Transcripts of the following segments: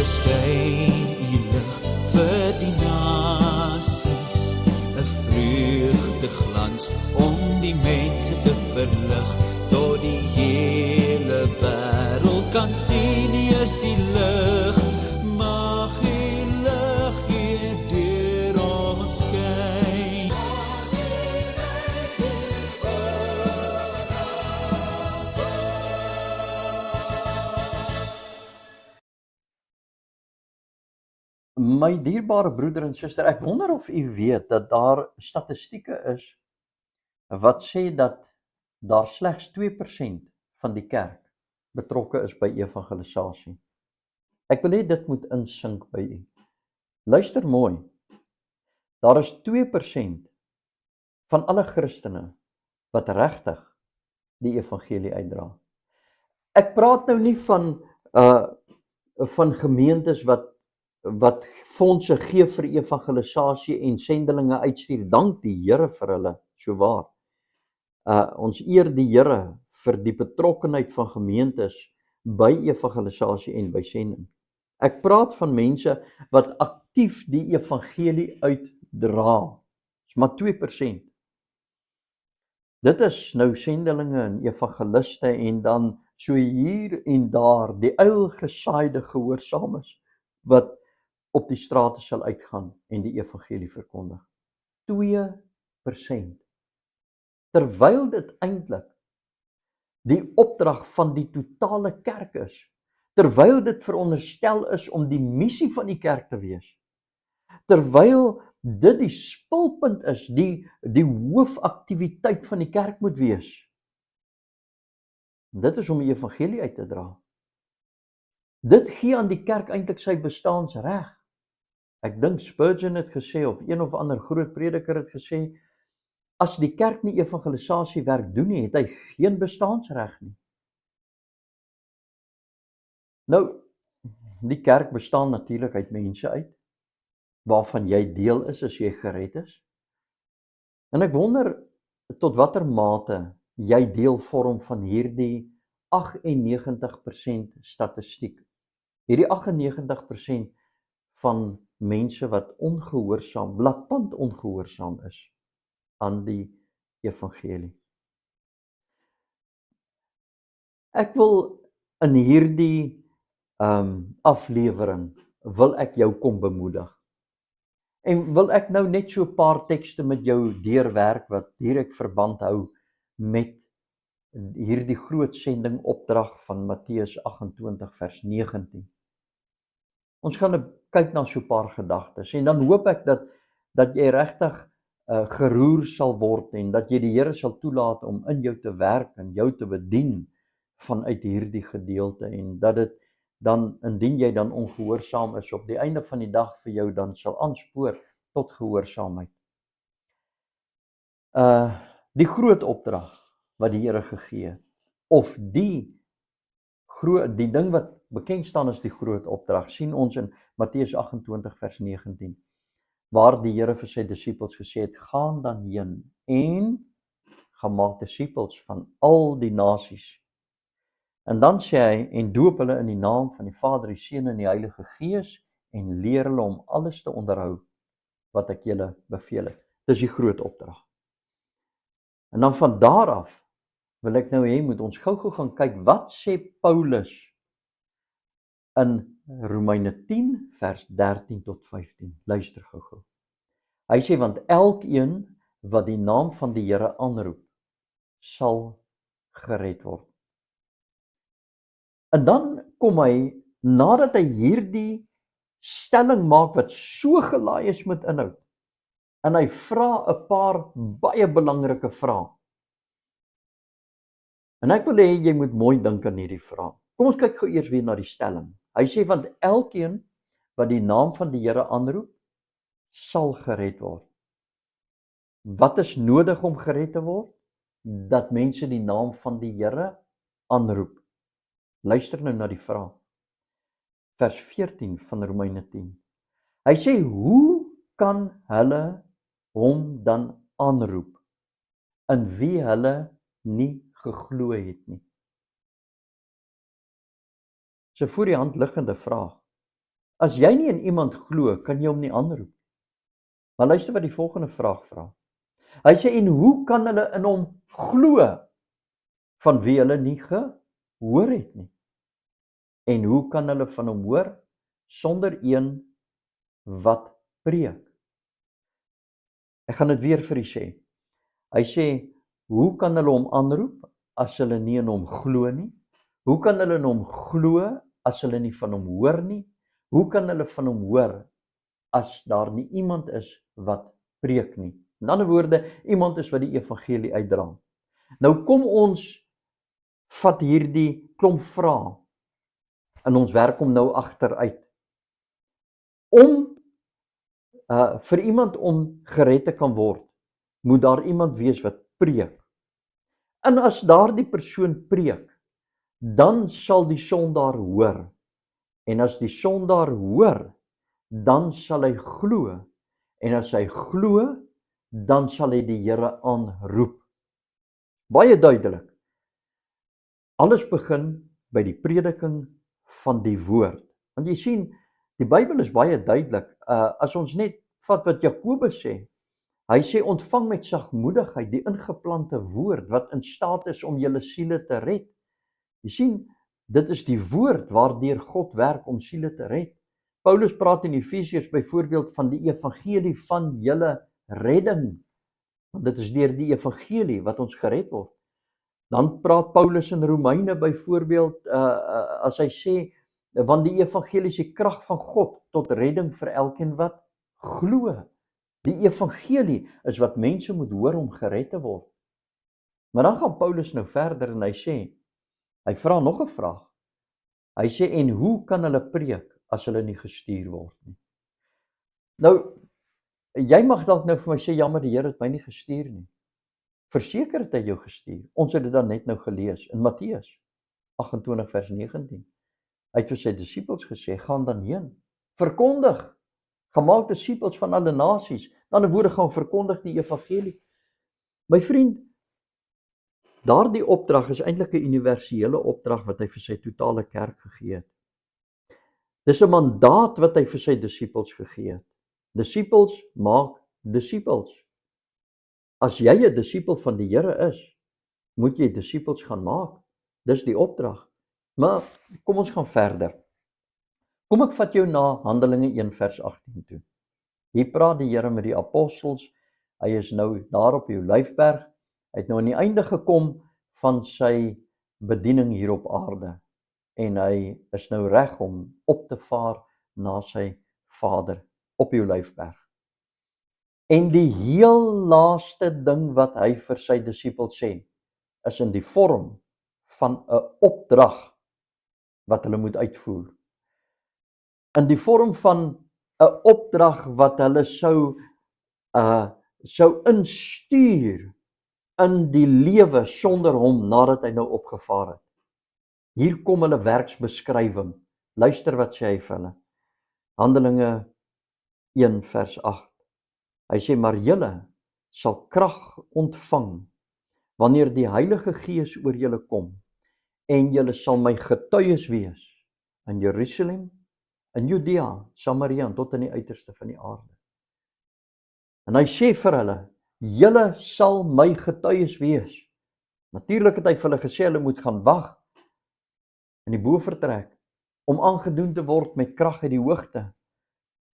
verskyn u lig vir die nasies, 'n vreugdeglans om die mense te verlig, tot die hele wêreld kan sien u is die lig. Mag u lig hier deur ons skyn. My dierbare broeder en suster, ek wonder of u weet dat daar statistieke is wat sê dat daar slegs 2% van die kerk betrokke is by evangelisasie. Ek wil hê dit moet insink by u. Luister mooi. Daar is 2% van alle Christene wat regtig die evangelie uitdra. Ek praat nou nie van gemeentes wat fondse gee vir evangelisasie en sendelinge uitstuur. Dank die Here vir hulle, so waar. Ons eer die Here vir die betrokkenheid van gemeentes by evangelisasie en by sending. Ek praat van mense wat aktief die evangelie uitdra. Dis maar 2%. Dit is nou sendelinge en evangeliste en dan so hier en daar die uilgesaaide gehoorsames wat op die strate sal uitgaan en die evangelie verkondig. 2%. Terwyl dit eintlik die opdrag van die totale kerk is, terwyl dit veronderstel is om die missie van die kerk te wees, terwyl dit die spulpunt is, die hoofaktiwiteit van die kerk moet wees. Dit is om die evangelie uit te dra. Dit gee aan die kerk eintlik sy bestaansreg. Ek dink Spurgeon het gesê, of een of ander groot prediker het gesê, as die kerk nie evangelisasiewerk doen nie, het hy geen bestaansreg nie. Nou, die kerk bestaan natuurlik uit mense uit, waarvan jy deel is as jy gered is. En ek wonder tot watter mate jy deel vorm van hierdie 98% statistiek. Hierdie 98% van mense wat ongehoorsaam, blaatant ongehoorsaam is aan die evangelie. Ek wil in hierdie aflewering wil ek jou kom bemoedig. En wil ek nou net so 'n paar tekste met jou deurwerk wat direk verband hou met hierdie groot sending opdrag van Matteus 28 vers 19. Ons gaan kyk na so 'n paar gedagtes en dan hoop ek dat jy regtig geroer sal word en dat jy die Here sal toelaat om in jou te werk en jou te bedien vanuit hierdie gedeelte en dat dit dan, indien jy dan ongehoorsaam is, op die einde van die dag vir jou dan sal aanspoor tot gehoorsaamheid. Die groot opdrag wat die Here gegee het, of die ding wat bekend staan as die groot opdrag, sien ons in Matteus 28 vers 19, waar die Here vir sy disippels gesê het, gaan dan heen en gaan maak disippels van al die nasies. En dan sê hy, en doop hulle in die naam van die Vader, die Seun en die Heilige Gees, en leer hulle om alles te onderhou wat ek julle beveel het. Dis die groot opdrag. En dan van daar af wil ek nou hê, moet ons gou-gou gaan kyk, wat sê Paulus in Romeine 10 vers 13 tot 15. Luister gou-gou. Hy sê, want elkeen wat die naam van die Here aanroep, sal gered word. En dan kom hy, nadat hy hierdie stelling maak wat so gelaai is met inhoud, en hy vra 'n paar baie belangrike vrae. En ek wil hê jy moet mooi dink aan hierdie vrae. Kom ons kyk gou eers weer na die stelling. Hy sê, want elkeen wat die naam van die Here aanroep, sal gered word. Wat is nodig om gered te word? Dat mense die naam van die Here aanroep. Luister nou na die vraag. Vers 14 van Romeine 10. Hy sê, hoe kan hulle hom dan aanroep, in wie hulle nie geglo het nie? Dis 'n voor die hand liggende vraag. As jy nie in iemand glo, kan jy hom nie aanroep. Maar luister wat die volgende vraag vra. Hy sê, en hoe kan hulle in hom glo, van wie hulle nie gehoor het nie? En hoe kan hulle van hom hoor, sonder een wat preek? Ek gaan dit weer vir u sê. Hy sê, hoe kan hulle hom aanroep, as hulle nie in hom glo nie? Hoe kan hulle in hom glo, as hulle nie van hom hoor nie? Hoe kan hulle van hom hoor, as daar nie iemand is wat preek nie? In ander woorde, iemand is wat die evangelie uitdra. Nou kom ons vat hierdie klomp vrae en ons werk hom nou agteruit. Om vir iemand om gered te kan word, moet daar iemand wees wat preek. En as daardie persoon preek, dan sal die sondaar hoor. En as die sondaar hoor, dan sal hy glo. En as hy glo, dan sal hy die Here aanroep. Baie duidelik. Alles begin by die prediking van die woord. Want jy sien, die Bybel is baie duidelik. As ons net vat wat Jakobus sê, hy sê ontvang met sagmoedigheid die ingeplante woord wat in staat is om julle siele te red. Jy sien, dit is die woord waardeur God werk om siele te red. Paulus praat in Efesiërs byvoorbeeld van die evangelie van julle redding. Want dit is deur die evangelie wat ons gered word. Dan praat Paulus in Romeine byvoorbeeld, as hy sê, want die evangelie is die krag van God tot redding vir elkeen wat glo. Die evangelie is wat mense moet hoor om gered te word. Maar dan gaan Paulus nou verder en hy sê, hy vra nog 'n vraag. Hy sê, en hoe kan hulle preek as hulle nie gestuur word nie? Nou, jy mag dalk nou vir my sê, jammer, die Here het my nie gestuur nie. Verseker het hy jou gestuur. Ons het dit dan net nou gelees in Matteus 28 vers 19. Hy het vir sy disippels gesê, gaan dan heen, verkondig, gemaak disippels van alle nasies. In ander woorde, gaan verkondig die evangelie. My vriend, daardie opdrag is eintlik 'n universele opdrag wat hy vir sy totale kerk gegee het. Dis 'n mandaat wat hy vir sy disippels gegee het. Disippels maak disippels. As jy 'n disipel van die Here is, moet jy disippels gaan maak. Dis die opdrag. Maar kom ons gaan verder. Kom ek vat jou na Handelinge 1 vers 18 toe. Hier praat die Here met die apostels. Hy is nou daar op die Olyfberg. Hy het nou aan die einde gekom van sy bediening hier op aarde. En hy is nou reg om op te vaar na sy Vader op die Olyfberg. En die heel laaste ding wat hy vir sy disippels sê, is in die vorm van 'n opdrag wat hulle moet uitvoer. In die vorm van 'n opdrag wat hulle sou instuur in die lewe sonder hom nadat hy nou opgevaar het. Hier kom hulle werksbeskrywing. Luister wat sê hy vir hulle. Handelinge 1 vers 8. Hy sê, maar julle sal krag ontvang wanneer die Heilige Gees oor julle kom en julle sal my getuies wees in Jerusalem, in Judea, Samaria en tot in die uiterste van die aarde. En hy sê vir hulle, julle sal my getuies wees. Natuurlik het hy vir hulle gesê hulle moet gaan wag in die bovertrek om aangedoen te word met krag uit die hoogte.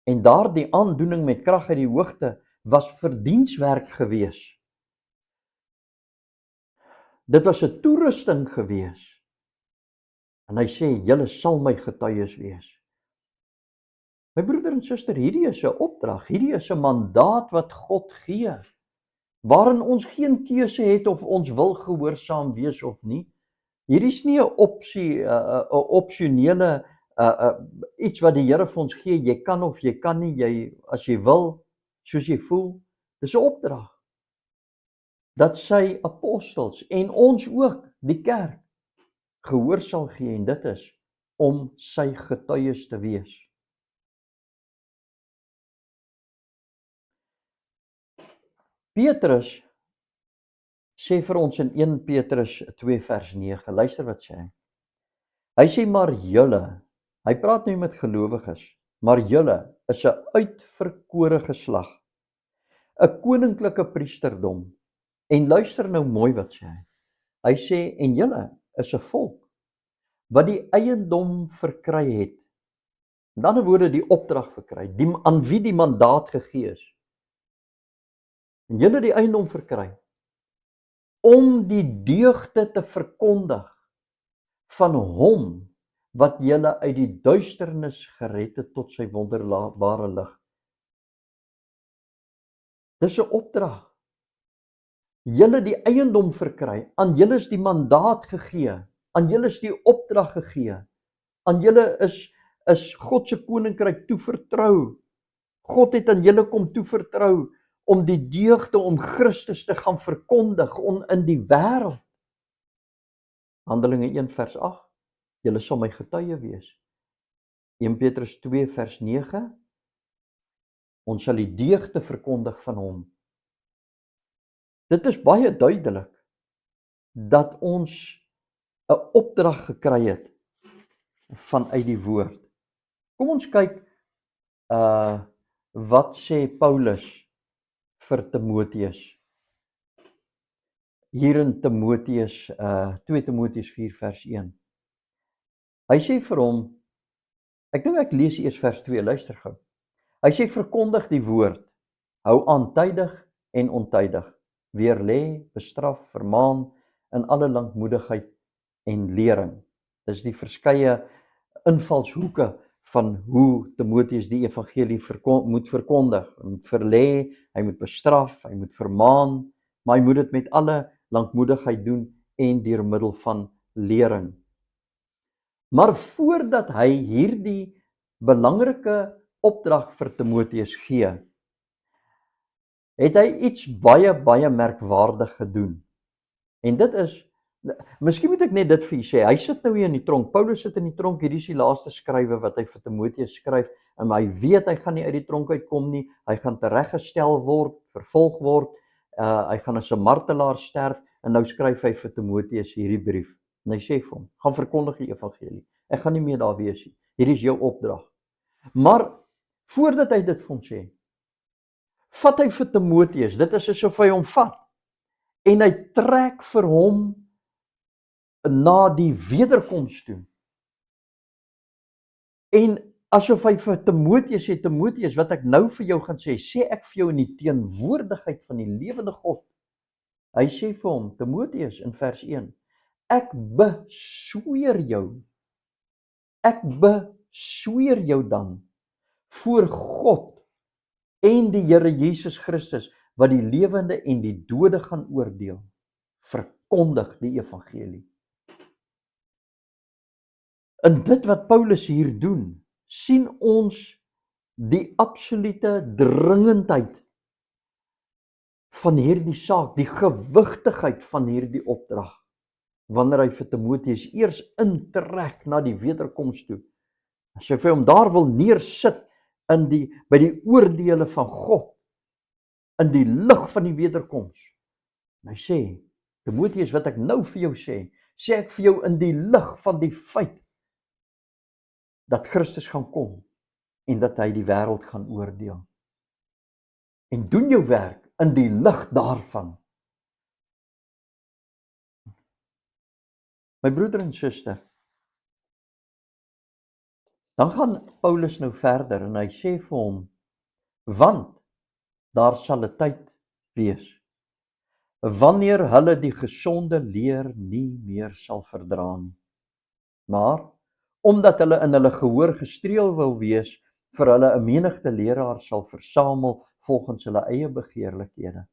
En daardie aandoening met krag uit die hoogte was vir dienswerk gewees. Dit was 'n toerusting gewees. En hy sê, julle sal my getuies wees. My broeder en suster, hierdie is 'n opdrag, hierdie is 'n mandaat wat God gee, waarin ons geen keuse het of ons wil gehoorsaam wees of nie. Hierdie is nie 'n opsie, 'n opsionele iets wat die Here vir ons gee, jy kan of jy kan nie, jy as jy wil, soos jy voel. Dis 'n opdrag. Dat sy apostels en ons ook, die kerk, gehoor sal gee, en dit is om sy getuies te wees. Petrus sê vir ons in 1 Petrus 2 vers 9, luister wat sê hy. Hy sê maar julle, hy praat nou met gelowiges, maar julle is 'n uitverkore geslag, 'n koninklike priesterdom. En luister nou mooi wat sê hy. Hy sê, en julle is 'n volk wat die eiendom verkry het. Met ander woorde, die opdrag verkry, aan wie die mandaat gegee is. En julle die eiendom verkry, om die deugde te verkondig van hom wat julle uit die duisternis gered het tot sy wonderbare lig. Dis 'n opdrag. Julle die eiendom verkry, aan julle is die mandaat gegee, aan julle is die opdrag gegee, aan julle is God se koninkryk toevertrou. God het aan julle kom toevertrou om die deugde om Christus te gaan verkondig in die wêreld. Handelinge 1 vers 8, julle sal my getuie wees. 1 Petrus 2 vers 9, ons sal die deugde verkondig van hom. Dit is baie duidelik dat ons 'n opdrag gekry het vanuit die woord. Kom ons kyk wat sê Paulus vir Timoteus. Hier in Timoteus 2 Timoteus 4 vers 1. Hy sê vir hom, ek dink ek lees eers vers 2, luister gou. Hy sê verkondig die woord, hou aan tydig en ontydig, weerlê, bestraf, vermaan in alle lankmoedigheid en lering. Dis die verskeie invalshoeke van hoe Timoteus die evangelie moet verkondig. Hy moet verlê, hy moet bestraf, hy moet vermaan, maar hy moet dit met alle lankmoedigheid doen en deur middel van lering. Maar voordat hy hierdie belangrike opdrag vir Timoteus gee, het hy iets baie merkwaardig gedoen. En dit is, miskien moet ek net dit vir u sê, hy sit nou hier in die tronk, Paulus sit in die tronk, hierdie is die laaste skrywe wat hy vir Timoteus skryf, en hy weet hy gaan nie uit die tronk uitkom nie, hy gaan tereggestel word, vervolg word, hy gaan as 'n martelaar sterf, en nou skryf hy vir Timoteus hierdie brief, en hy sê vir hom, gaan verkondig die evangelie, ek gaan nie meer daar wees nie, hierdie is jou opdrag. Maar, voordat hy dit vir hom sê, vat hy vir Timoteus, dit is asof hy hom vat, en hy trek vir hom na die wederkoms toe. En asof hy vir Timoteus sê, Timoteus, wat ek nou vir jou gaan sê, sê ek vir jou in die teenwoordigheid van die lewende God. Hy sê vir hom, Timoteus in vers 1, ek besweer jou dan voor God en die Here Jesus Christus, wat die lewende en die dode gaan oordeel, verkondig die evangelie. In dit wat Paulus hier doen, sien ons die absolute dringendheid van hierdie saak, die gewigtigheid van hierdie opdrag, wanneer hy vir Timoteus eers intrek na die wederkoms toe. As hy vir hom daar wil neersit by die oordeele van God, in die lig van die wederkoms. En hy sê, Timoteus, wat ek nou vir jou sê ek vir jou in die lig van die feit dat Christus gaan kom en dat hy die wêreld gaan oordeel. En doen jou werk in die lig daarvan. My broeder en suster, dan gaan Paulus nou verder en hy sê vir hom, want daar sal 'n tyd wees, wanneer hulle die gesonde leer nie meer sal verdra nie, maar omdat hulle in hulle gehoor gestreel wil wees, vir hulle 'n menigte leraars sal versamel volgens hulle eie begeerlikhede.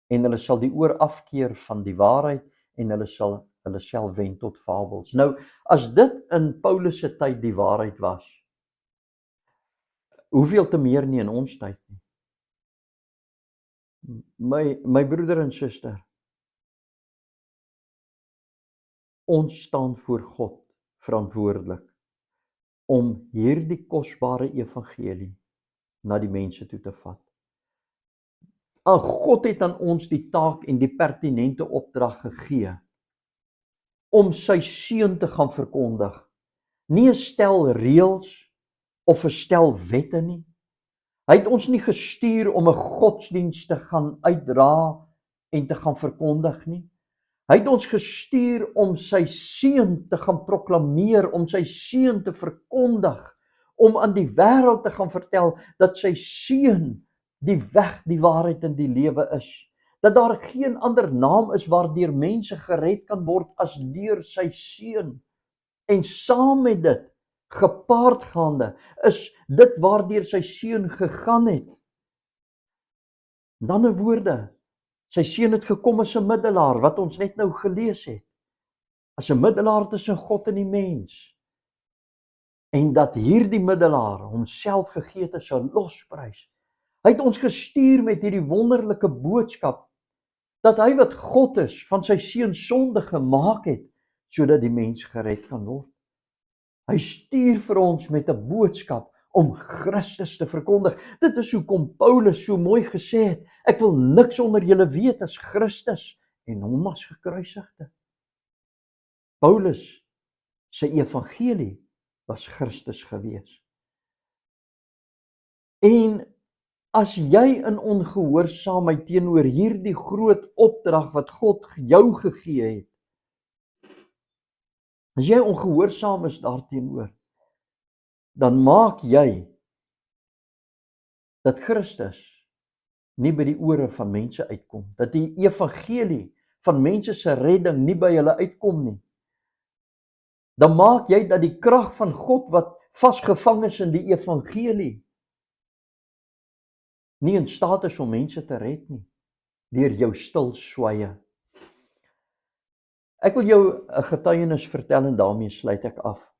En hulle sal die oor afkeer van die waarheid en hulle sal hulle self wend tot fabels. Nou, as dit in Paulus se tyd die waarheid was, hoeveel te meer nie in ons tyd nie. My broeder en suster, ons staan voor God verantwoordelik om hierdie kosbare evangelie na die mense toe te vat. God het aan ons die taak en die pertinente opdrag gegee om sy seun te gaan verkondig. Nie 'n stel reëls, of 'n stel wette nie. Hy het ons nie gestuur om 'n godsdienst te gaan uitdra en te gaan verkondig nie. Hy het ons gestuur om sy seun te gaan proklameer, om sy seun te verkondig, om aan die wêreld te gaan vertel dat sy seun die weg, die waarheid en die lewe is. Dat daar geen ander naam is waardeur mense gered kan word as deur sy seun. En saam met dit, gepaardgaande, is dit waardeur sy seun gegaan het. In ander woorde, sy seun het gekom as 'n middelaar, wat ons net nou gelees het. As 'n middelaar tussen God en die mens. En dat hierdie middelaar homself gegee het as 'n losprys. Hy het ons gestuur met hierdie wonderlike boodskap, dat hy wat God is, van sy seun sonde gemaak het, sodat die mens gered kan word. Hy stuur vir ons met 'n boodskap om Christus te verkondig. Dit is hoekom Paulus so mooi gesê het, ek wil niks onder julle weet as Christus en hom as gekruisigde. Paulus sy evangelie was Christus gewees. En as jy in ongehoorsaamheid teenoor hierdie groot opdrag wat God jou gegee het, as jy ongehoorsaam is daarteenoor, dan maak jy dat Christus nie by die ore van mense uitkom, dat die evangelie van mense se redding nie by hulle uitkom nie. Dan maak jy dat die krag van God wat vasgevang is in die evangelie nie in staat is om mense te red nie, deur jou stil swaaye. Ek wil jou 'n getuienis vertel en daarmee sluit ek af.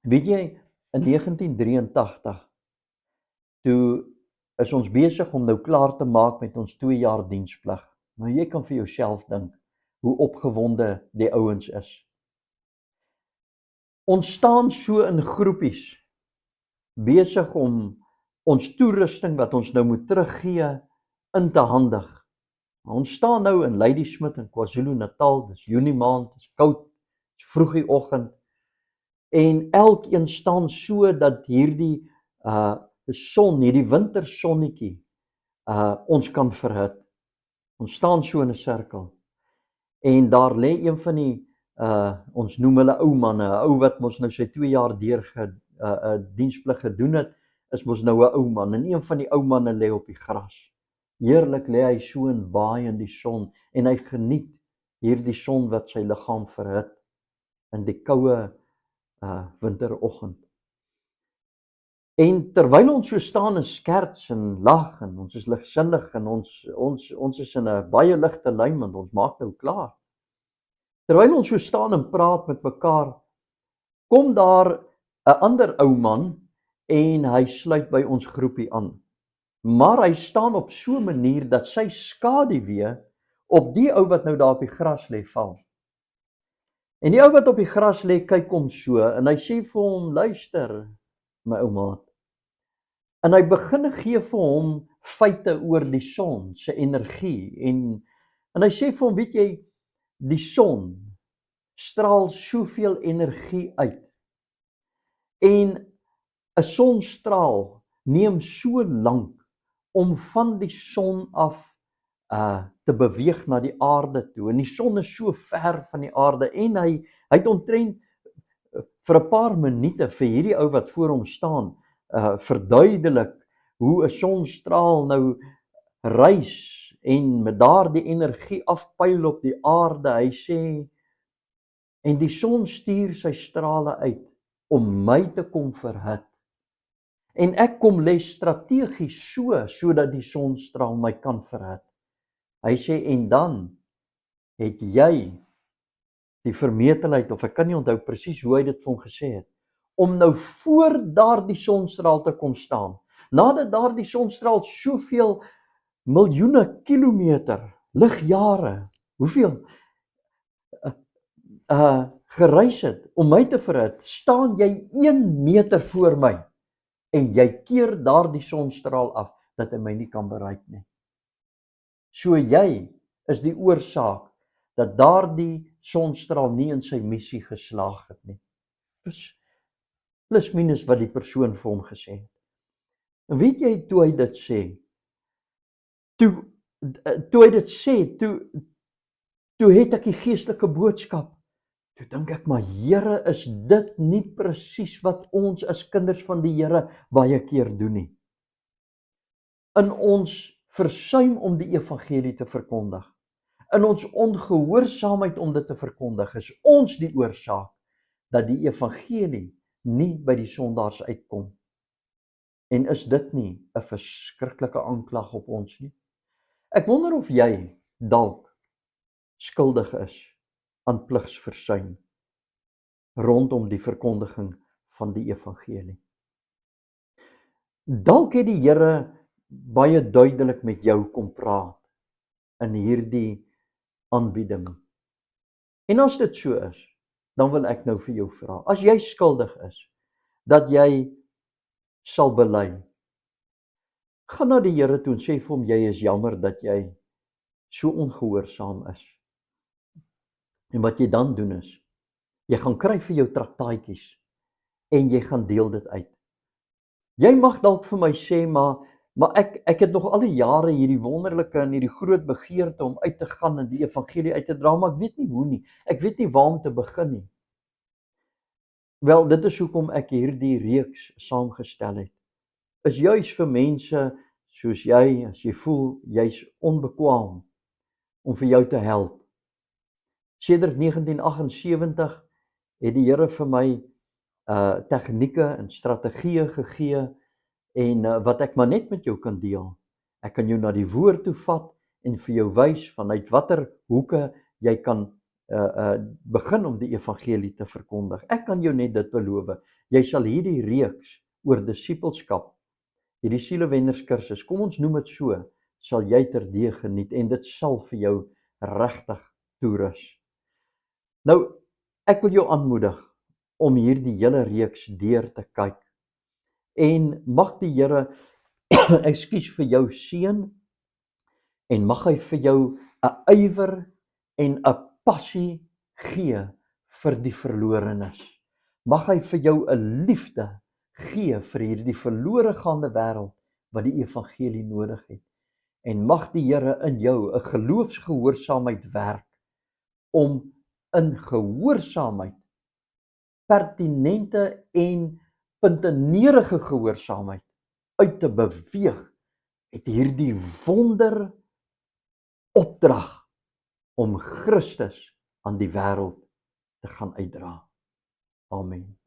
Weet jy, in 1983, toe is ons besig om nou klaar te maak met ons 2 jaar diensplig. Nou jy kan vir jouself dink, hoe opgewonde die ouens is. Ons staan so in groepies, besig om ons toerusting wat ons nou moet teruggee, in te handig. Ons staan nou in Ladysmith in KwaZulu-Natal, dis Junie maand, dis koud, dis vroeg die oggend, en elkeen staan so dat hierdie son, hierdie wintersonnetjie, ons kan verhit. Ons staan so in 'n sirkel, en daar lê een van die, ons noem hulle ou manne, 'n ou wat mos nou sy 2 jaar diensplig gedoen het, is mos nou 'n ou man, en een van die ou manne lê op die gras. Heerlik lê hy so en baai in die son, en hy geniet hierdie son wat sy liggaam verhit, in die koue winteroggend. En terwyl ons so staan en skerts en lag, en ons is ligsinnig, en ons is in 'n baie ligte lyn, want ons maak nou klaar. Terwyl ons so staan en praat met mekaar, kom daar 'n ander ou man, en hy sluit by ons groepie aan. Maar hy staan op so 'n manier dat sy skaduwee op die ou wat nou daar op die gras lê val. En die ou wat op die gras lê, kyk hom so, en hy sê vir hom, luister, my ou maat. En hy begin gee vir hom feite oor die son, sy energie, en hy sê vir hom, weet jy, die son straal soveel energie uit, en 'n sonstraal neem so lank om van die son af te beweeg na die aarde toe, en die son is so ver van die aarde, en hy het omtrent vir 'n paar minute vir hierdie ou wat voor hom staan, verduidelik hoe 'n sonstraal nou reis, en met daardie energie afpyl op die aarde. Hy sê, en die son stuur sy strale uit om my te kom verhit, en ek kom lê strategies sodat die sonstraal my kan verhit. Hy sê, en dan het jy die vermetelheid, of ek kan nie onthou presies hoe hy dit vir hom gesê het, om nou voor daardie sonstraal te kom staan, nadat daardie sonstraal soveel miljoene kilometer, ligjare, hoeveel, gereis het, om my te verhit, staan jy 1 meter voor my, en jy keer daardie sonstraal af, dat hy my nie kan bereik nie. So jy is die oorsaak, dat daardie sonstraal nie in sy missie geslaag het nie. plus minus wat die persoon vir hom gesê het. En weet jy, toe hy dit sê, toe hy dit sê, toe het ek die geestelike boodskap. Toe dink ek, maar Here, is dit nie presies wat ons as kinders van die Here baie keer doen nie? In ons versuim om die evangelie te verkondig, in ons ongehoorsaamheid om dit te verkondig, is ons die oorsaak dat die evangelie nie by die sondaars uitkom. En is dit nie 'n verskriklike aanklag op ons nie? Ek wonder of jy dalk skuldig is aan pligsversuim rondom die verkondiging van die evangelie. Dalk het die Here baie duidelik met jou kom praat in hierdie aanbieding. En as dit so is, dan wil ek nou vir jou vra, as jy skuldig is, dat jy sal bely, gaan na die Here toe en sê vir hom, jy is jammer dat jy so ongehoorsaam is. En wat jy dan doen is, jy gaan kry vir jou traktaatjies en jy gaan deel dit uit. Jy mag dalk vir my sê, maar ek het nog al die jare hierdie wonderlike en hierdie groot begeerte om uit te gaan en die evangelie uit te dra, maar ek weet nie hoe nie. Ek weet nie waar om te begin nie. Wel, dit is hoekom ek hierdie reeks saamgestel het. Is juis vir mense soos jy, as jy voel jy's onbekwaam om vir jou te help. Sedert 1978 het die Here vir my tegnieke en strategieë gegee en wat ek maar net met jou kan deel. Ek kan jou na die woord toe vat en vir jou wys vanuit watter hoeke jy kan begin om die evangelie te verkondig. Ek kan jou net dit beloof. Jy sal hierdie reeks oor disippelskap, hierdie sielewennerskursus, kom ons noem dit so, sal jy terdee geniet en dit sal vir jou regtig toerus. Nou, ek wil jou aanmoedig om hierdie hele reeks deur te kyk. En mag die Here ekskuus vir jou seën en mag hy vir jou 'n ywer en 'n passie gee vir die verlorenes. Mag hy vir jou 'n liefde gee vir hierdie verlore gaande wêreld wat die evangelie nodig het. En mag die Here in jou 'n geloofsgehoorsaamheid werk om in gehoorsaamheid, pertinente en puntenerige gehoorsaamheid uit te beweeg het hierdie wonder opdrag om Christus aan die wêreld te gaan uitdra. Amen.